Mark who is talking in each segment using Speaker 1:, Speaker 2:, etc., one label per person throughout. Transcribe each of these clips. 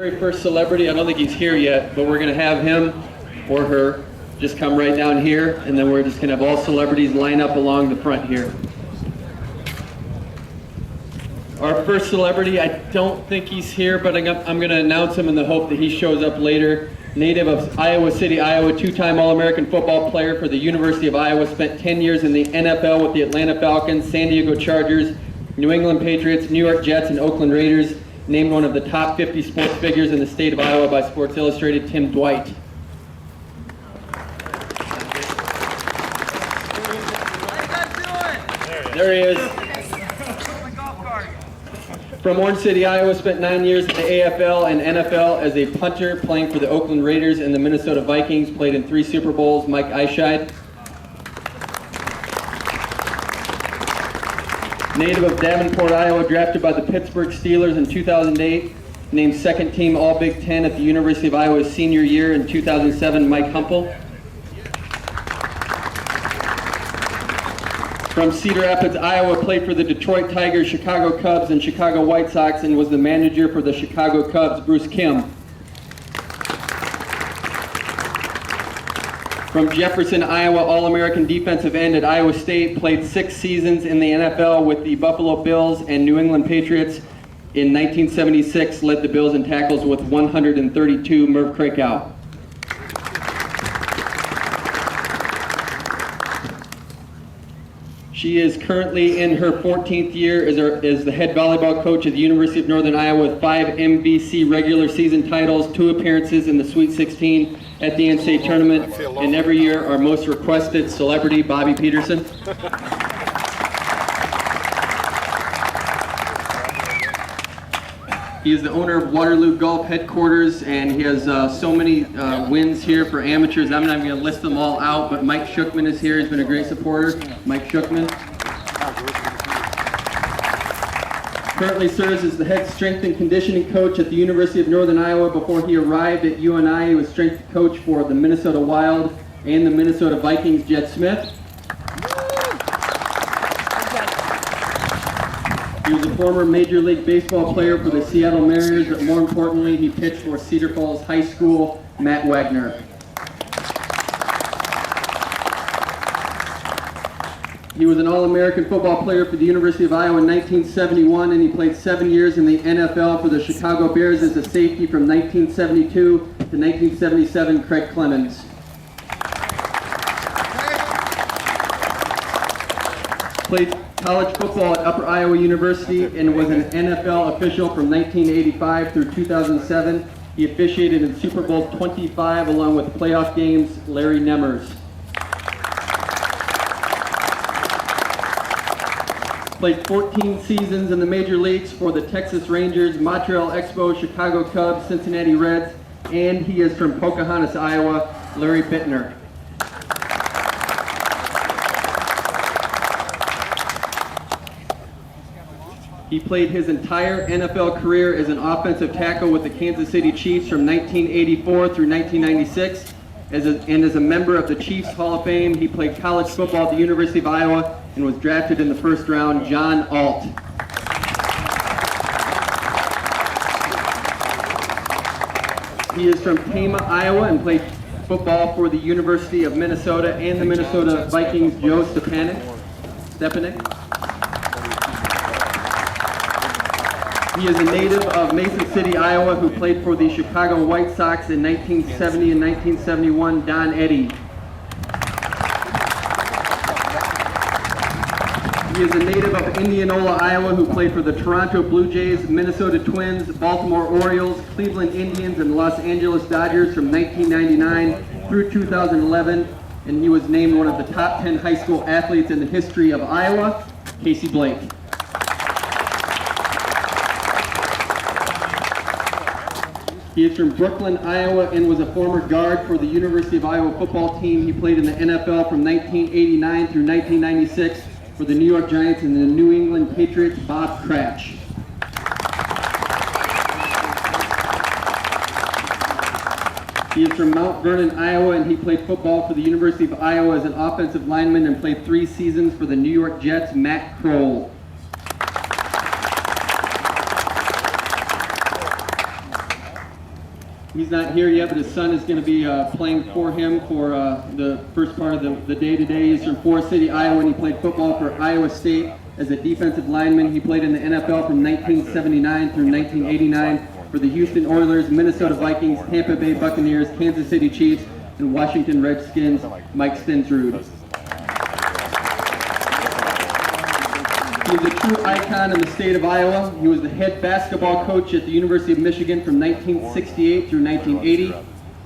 Speaker 1: Very first celebrity, I don't think he's here yet, but we're going to have him or her just come right down here, and then we're just going to have all celebrities line up along the front here. Our first celebrity, I don't think he's here, but I'm going to announce him in the hope that he shows up later. Native of Iowa City, Iowa, two-time All-American football player for the University of Iowa, spent 10 years in the NFL with the Atlanta Falcons, San Diego Chargers, New England Patriots, New York Jets, and Oakland Raiders. Named one of the top 50 sports figures in the state of Iowa by Sports Illustrated, Tim Dwight. There he is. From Orange City, Iowa, spent 9 years in the AFL and NFL as a punter, playing for the Oakland Raiders and the Minnesota Vikings. Played in 3 Super Bowls. Mike Eischeid. Native of Davenport, Iowa, drafted by the Pittsburgh Steelers in 2008. Named second team All-Big Ten at the University of Iowa's senior year in 2007, Mike Humpel. From Cedar Rapids, Iowa, played for the Detroit Tigers, Chicago Cubs, and Chicago White Sox, and was the manager for the Chicago Cubs, Bruce Kim. From Jefferson, Iowa, All-American defensive end at Iowa State, played 6 seasons in the NFL with the Buffalo Bills and New England Patriots. In 1976, led the Bills in tackles with 132, Merv Krakow. She is currently in her 14th year as the head volleyball coach at the University of Northern Iowa with 5 MVC regular season titles, 2 appearances in the Sweet 16 at the NCAA tournament, and every year our most requested celebrity, Bobby Peterson. He is the owner of Waterloo Golf Headquarters, and he has so many wins here for amateurs. I'm not even going to list them all out, but Mike Shookman is here. He's been a great supporter. Mike Shookman. Currently serves as the head strength and conditioning coach at the University of Northern Iowa. Before he arrived at UNI, he was strength coach for the Minnesota Wild and the Minnesota Vikings, Jet Smith. He was a former Major League Baseball player for the Seattle Mariners, but more importantly, he pitched for Cedar Falls High School, Matt Wagner. He was an All-American football player for the University of Iowa in 1971, and he played 7 years in the NFL for the Chicago Bears as a safety from 1972 to 1977, Craig Clemens. Played college football at Upper Iowa University and was an NFL official from 1985 through 2007. He officiated in Super Bowl 25 along with playoff games, Larry Nemmers. Played 14 seasons in the major leagues for the Texas Rangers, Montreal Expos, Chicago Cubs, Cincinnati Reds, and he is from Pocahontas, Iowa, Larry Bittner. He played his entire NFL career as an offensive tackle with the Kansas City Chiefs from 1984 through 1996. As a member of the Chiefs Hall of Fame, he played college football at the University of Iowa and was drafted in the first round, John Alt. He is from Tama, Iowa, and played football for the University of Minnesota and the Minnesota Vikings, Joe Stepanek. He is a native of Mason City, Iowa, who played for the Chicago White Sox in 1970 and 1971, Don Eddy. He is a native of Indianola, Iowa, who played for the Toronto Blue Jays, Minnesota Twins, Baltimore Orioles, Cleveland Indians, and Los Angeles Dodgers from 1999 through 2011, and he was named one of the top 10 high school athletes in the history of Iowa, Casey Blake. He is from Brooklyn, Iowa, and was a former guard for the University of Iowa football team. He played in the NFL from 1989 through 1996 for the New York Giants and the New England Patriots, Bob Cratch. He is from Mount Vernon, Iowa, and he played football for the University of Iowa as an offensive lineman and played 3 seasons for the New York Jets, Matt Kroll. He's not here yet, but his son is going to be playing for him for the first part of the day today. He's from Forest City, Iowa, and he played football for Iowa State as a defensive lineman. He played in the NFL from 1979 through 1989 for the Houston Oilers, Minnesota Vikings, Tampa Bay Buccaneers, Kansas City Chiefs, and Washington Redskins. Mike Stensrud. He was a true icon in the state of Iowa. He was the head basketball coach at the University of Michigan from 1968 through 1980,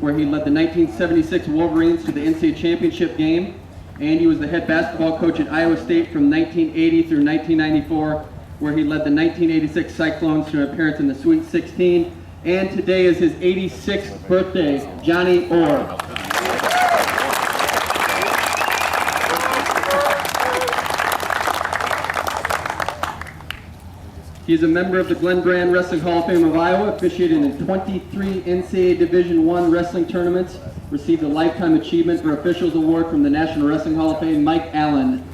Speaker 1: where he led the 1976 Wolverines to the NCAA championship game. And he was the head basketball coach at Iowa State from 1980 through 1994, where he led the 1986 Cyclones to an appearance in the Sweet 16. And today is his 86th birthday, Johnny Orr. He is a member of the Glen Brand Wrestling Hall of Fame of Iowa, officiated in 23 NCAA Division I wrestling tournaments, received a Lifetime Achievement for Officials Award from the National Wrestling Hall of Fame, Mike Allen.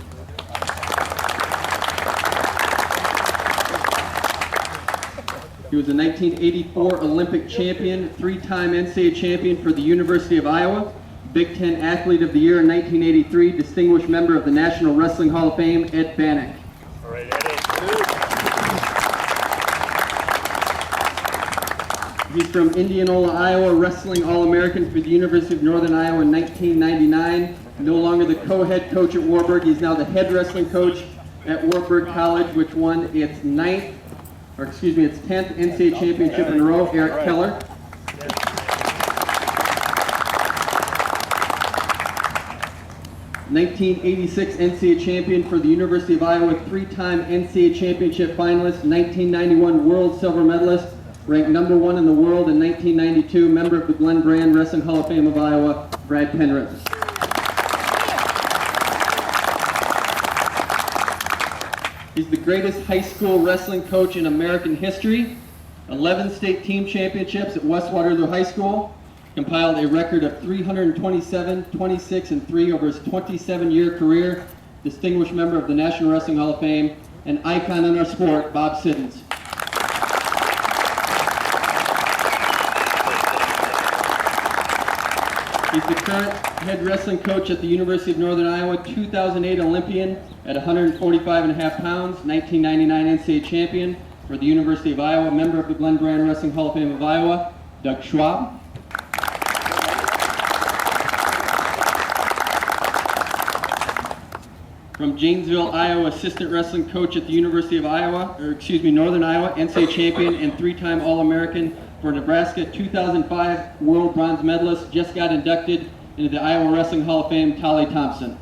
Speaker 1: He was a 1984 Olympic champion, three-time NCAA champion for the University of Iowa, Big Ten Athlete of the Year in 1983, distinguished member of the National Wrestling Hall of Fame, Ed Bannock.
Speaker 2: All right, Eddie.
Speaker 1: He's from Indianola, Iowa, wrestling All-American for the University of Northern Iowa in 1999. No longer the co-head coach at Warburg, he's now the head wrestling coach at Warburg College, which won its 10th NCAA championship in a row, Eric Keller. '86 NCAA champion for the University of Iowa, three-time NCAA championship finalist, 1991 world silver medalist, ranked #1 in the world in 1992, member of the Glen Brand Wrestling Hall of Fame of Iowa, Brad Penrith. He's the greatest high school wrestling coach in American history, 11 state team championships at West Waterloo High School, compiled a record of 327, 26, and 3 over his 27-year career, distinguished member of the National Wrestling Hall of Fame, and icon in our sport, Bob Siddons. He's the current head wrestling coach at the University of Northern Iowa, 2008 Olympian at 145.5 pounds, 1999 NCAA champion for the University of Iowa, member of the Glen Brand Wrestling Hall of Fame of Iowa, Doug Schwab. From Janesville, Iowa, assistant wrestling coach at the University of Northern Iowa, NCAA champion and three-time All-American for Nebraska, 2005 world bronze medalist, just got inducted into the Iowa Wrestling Hall of Fame, Tolly Thompson.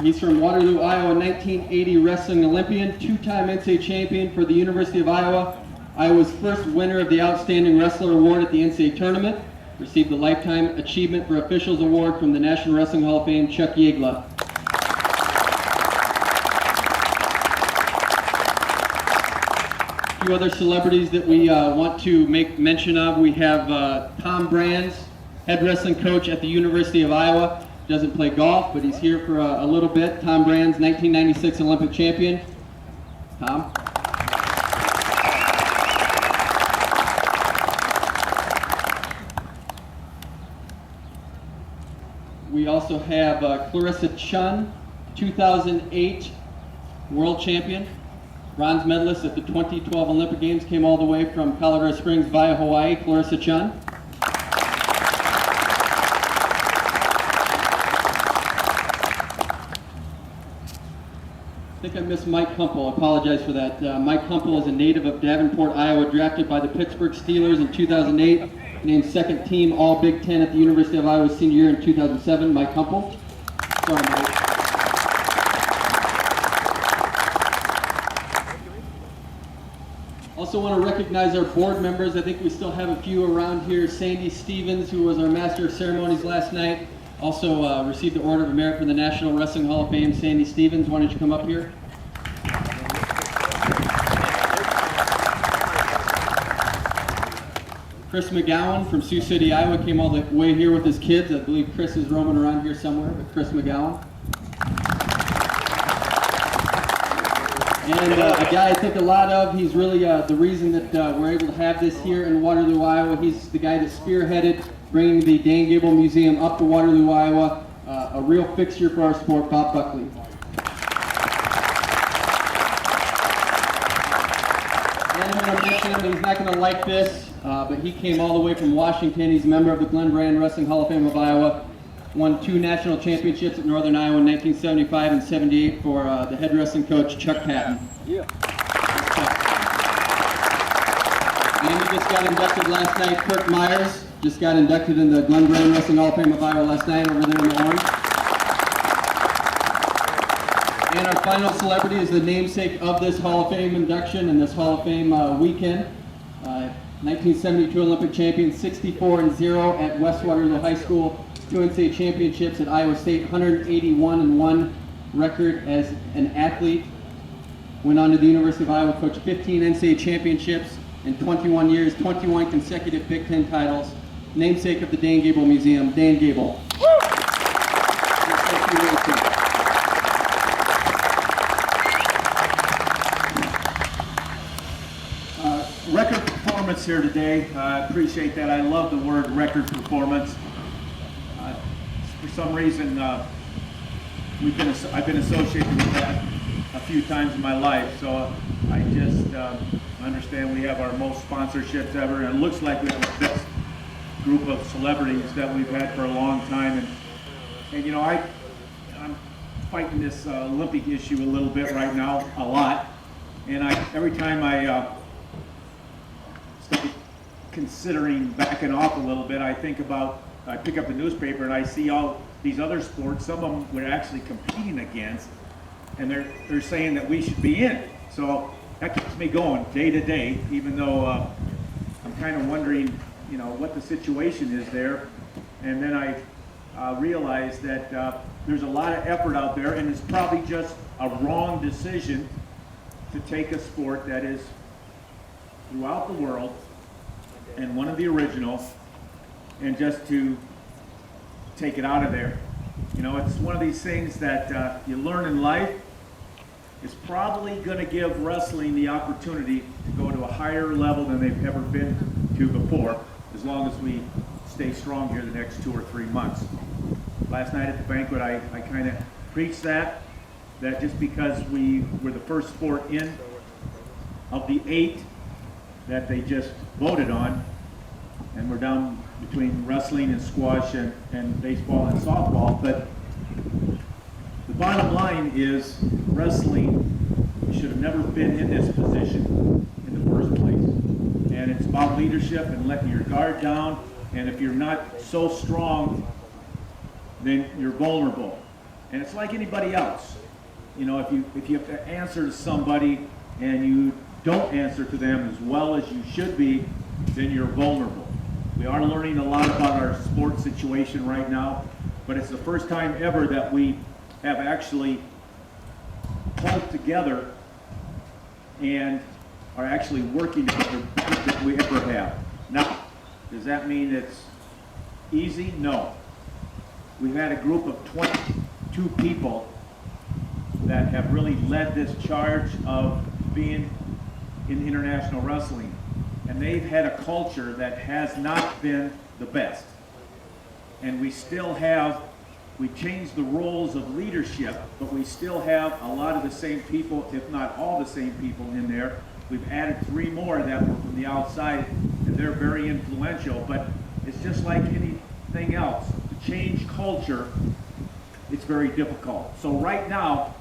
Speaker 1: He's from Waterloo, Iowa, 1980 wrestling Olympian, two-time NCAA champion for the University of Iowa, Iowa's first winner of the Outstanding Wrestler Award at the NCAA Tournament, received the Lifetime Achievement for Officials Award from the National Wrestling Hall of Fame, Chuck Gable. A few other celebrities that we want to make mention of. We have Tom Brands, head wrestling coach at the University of Iowa. Doesn't play golf, but he's here for a little bit. Tom Brands, 1996 Olympic champion. Tom? We also have Clarissa Chun, 2008 world champion, bronze medalist at the 2012 Olympic Games, came all the way from Colorado Springs via Hawaii, Clarissa Chun. I think I missed Mike Kumpel. I apologize for that. Mike Kumpel is a native of Davenport, Iowa, drafted by the Pittsburgh Steelers in 2008. Named second team All Big Ten at the University of Iowa's senior year in 2007, Mike Kumpel. Sorry, Mike. Also want to recognize our board members. I think we still have a few around here. Sandy Stevens, who was our Master of Ceremonies last night, also received the Order of Merit from the National Wrestling Hall of Fame. Sandy Stevens, why don't you come up here? Chris McGowan from Sioux City, Iowa, came all the way here with his kids. I believe Chris is roaming around here somewhere, but Chris McGowan. And a guy I think a lot of, he's really the reason that we're able to have this here in Waterloo, Iowa. He's the guy that spearheaded bringing the Dan Gable Museum up to Waterloo, Iowa. A real fixture for our sport, Bob Buckley. And I'm going to mention him, he's not going to like this, but he came all the way from Washington. He's a member of the Glen Brand Wrestling Hall of Fame of Iowa. Won 2 national championships at Northern Iowa in 1975 and 78 for the head wrestling coach, Chuck Patton.
Speaker 2: Yeah.
Speaker 1: And he just got inducted last night. Kirk Myers just got inducted in the Glen Brand Wrestling Hall of Fame of Iowa last night over there in the orange. And our final celebrity is the namesake of this Hall of Fame induction and this Hall of Fame weekend. 1972 Olympic champion, 64-0 at West Waterloo High School. 2 NCAA championships at Iowa State, 181-1 record as an athlete. Went on to the University of Iowa, coached 15 NCAA championships in 21 years, 21 consecutive Big Ten titles. Namesake of the Dan Gable Museum, Dan Gable.
Speaker 2: Record performance here today. I appreciate that. I love the word record performance. For some reason, I've been associated with that a few times in my life. So I just understand we have our most sponsorships ever, and it looks like we have the best group of celebrities that we've had for a long time. And you know, I'm fighting this Olympic issue a little bit right now, a lot. And every time I start considering backing off a little bit, I pick up the newspaper and I see all these other sports, some of them we're actually competing against, and they're saying that we should be in. So that keeps me going day to day, even though I'm kind of wondering, you know, what the situation is there. And then I realize that there's a lot of effort out there, and it's probably just a wrong decision to take a sport that is throughout the world and one of the originals, and just to take it out of there. You know, it's one of these things that you learn in life. It's probably going to give wrestling the opportunity to go to a higher level than they've ever been to before, as long as we stay strong here the next 2 or 3 months. Last night at the banquet, I kind of preached that just because we were the first sport in of the 8 that they just voted on, and we're down between wrestling and squash and baseball and softball. But the bottom line is wrestling should have never been in this position in the first place. And it's about leadership and letting your guard down. And if you're not so strong, then you're vulnerable. And it's like anybody else. You know, if you have to answer to somebody and you don't answer to them as well as you should be, then you're vulnerable. We are learning a lot about our sports situation right now, but it's the first time ever that we have actually pulled together and are actually working together than we ever have. Now, does that mean it's easy? No. We've had a group of 22 people that have really led this charge of being in international wrestling. And they've had a culture that has not been the best. And we changed the roles of leadership, but we still have a lot of the same people, if not all the same people in there. We've added 3 more that were from the outside, and they're very influential. But it's just like anything else. To change culture, it's very difficult. So right now,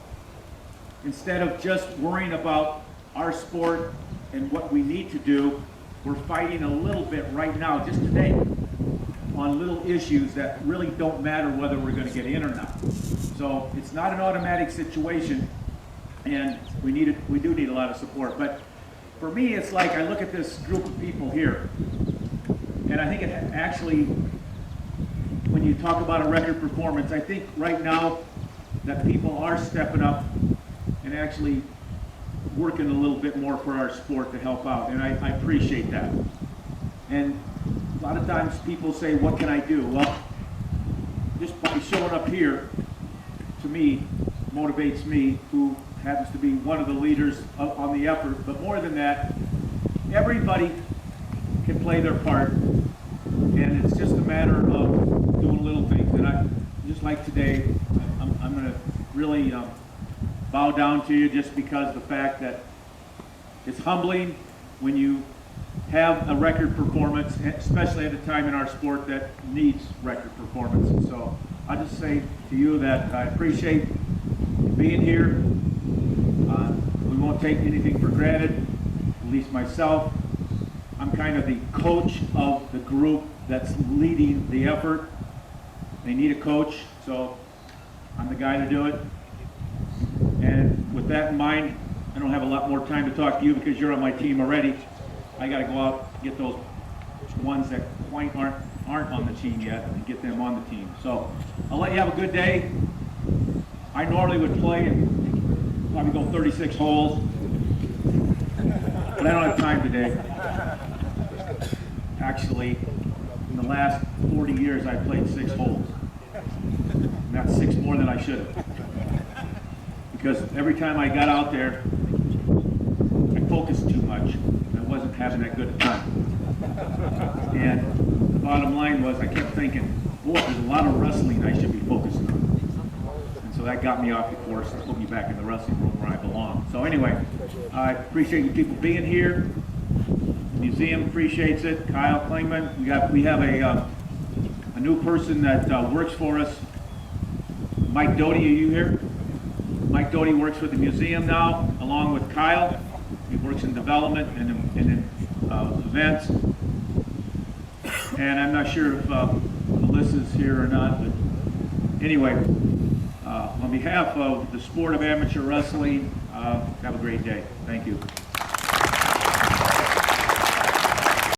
Speaker 2: instead of just worrying about our sport and what we need to do, we're fighting a little bit right now, just today, on little issues that really don't matter whether we're going to get in or not. So it's not an automatic situation, and we do need a lot of support. But for me, it's like I look at this group of people here, and I think it actually, when you talk about a record performance, I think right now that people are stepping up and actually working a little bit more for our sport to help out, and I appreciate that. And a lot of times people say, what can I do? Well, just by showing up here, to me, motivates me, who happens to be one of the leaders on the effort. But more than that, everybody can play their part, and it's just a matter of doing little things. And I, just like today, I'm going to really bow down to you just because of the fact that it's humbling when you have a record performance, especially at a time in our sport that needs record performance. And so I just say to you that I appreciate being here. We won't take anything for granted, at least myself. I'm kind of the coach of the group that's leading the effort. They need a coach, so I'm the guy to do it. And with that in mind, I don't have a lot more time to talk to you because you're on my team already. I got to go out and get those ones that quite aren't on the team yet and get them on the team. So I'll let you have a good day. I normally would play and probably go 36 holes, but I don't have time today. Actually, in the last 40 years, I played 6 holes. And that's 6 more than I should have. Because every time I got out there, I focused too much. I wasn't having that good a time. And the bottom line was I kept thinking, boy, there's a lot of wrestling I should be focused on. And so that got me off the course and put me back in the wrestling room where I belong. So anyway, I appreciate you people being here. The museum appreciates it. Kyle Klingman, we have a new person that works for us. Mike Doty, are you here? Mike Doty works for the museum now, along with Kyle. He works in development and in events. And I'm not sure if Melissa's here or not, but anyway, on behalf of the sport of amateur wrestling, have a great day. Thank you.